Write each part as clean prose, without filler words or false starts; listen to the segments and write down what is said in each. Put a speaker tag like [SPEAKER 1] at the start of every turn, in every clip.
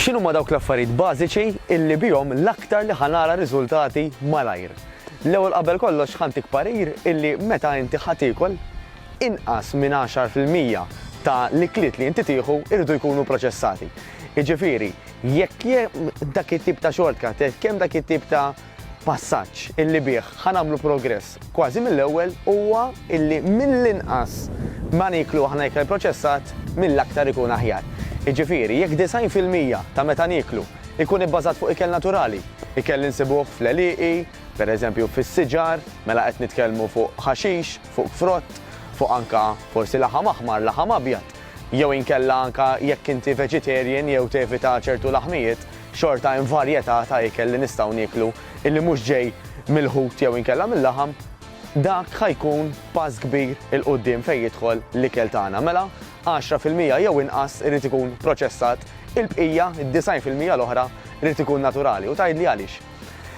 [SPEAKER 1] X'inhuma dawk l-affarijiet bażiċi illi bihom l-aktar li ħanara riżultati malajr. L-ewwel qabel kollox ħantik parir illi meta inti ħatikol inqas minn 10% ta' l-ikliet li inti tieħu irridu jkunu proċessati. Jiġifieri, jekk dak it-tip ta' shortcut, kemm dak it-tip ta' passaġġ illi bih ħanamlu progress kważi mill-ewwel huwa illi mill-inqas ma niklu aħna ikel proċessat mill-aktar ikun aħjar. Jiġifieri, jekk 90% ta' meta niklu ikun ibbażat fuq ikel naturali, ikel li nsibuh fl-eliqi, pereżempju fis-siġar, mela qed nitkellmu fuq ħaxix, fuq frott, fuq anka forsi laħam aħmar, laħam abjad, jew inkella anka jekk inti vegetarian jew tevita ċertu laħmijiet, xorta hemm varjetà ta' ikel li nistgħu niklu illi mhux ġej mill-ħut jew inkella mill-laħam, dak ħajkun pass kbir il-qudiem fejn jidħol l-ikel tagħna. Mela 10% jew inqas irid ikun proċessat, il-bqija, id-90% l-oħra irid ikun naturali. U tgħidli għaliex.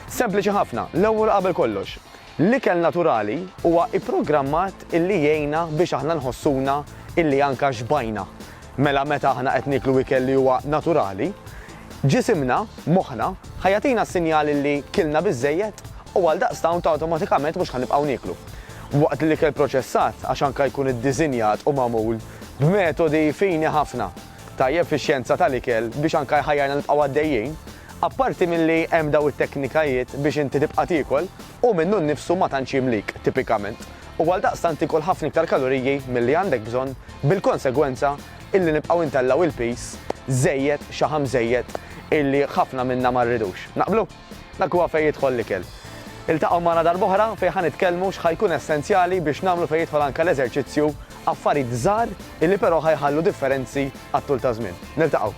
[SPEAKER 1] Sempliċi ħafna, l-ewwel qabel kollox. L-ikel naturali huwa ipprogrammat illi jgħinna biex aħna nħossuna illi anka xbajna. Mela meta aħna qed niklu ikel li huwa naturali, ġisimna, moħħna, ħajatina s-sinjal illi kilna biżżejjed u għal daqstant awtomatikament mhux ħanibqgħu niklu. Waqt li l-ikel proċessat għax anke jkun iddiżinjat u magħmul b'metodi fini ħafna tajjeb fix-xjenza tal-ikel biex anke jħajjarna nibqgħu għaddejjin, apparti milli hemm daw it-teknikajiet biex inti tibqa' tiekol u minnu nnifsu ma tantx jimlik tipikament. U għal daqstant ikol ħafna iktar kaloriji milli għandek bżonn bil-konsegwenza illi nibqgħu intellaw il-pis żejjed xaħam żejjed illi ħafna minna ma rridux. Naqblu? Dak huwa fejn jidħol l-ikel. Iltaqgħu magħna darb'oħra fejn ħanitkellmu x'ħajkun essenzjali biex nagħmlu fejn jidħol anke l-eżerċizzju affarijiet żgħar illi però ħajħallu differenzi għat-tul ta' żmien. Niltaqgħu.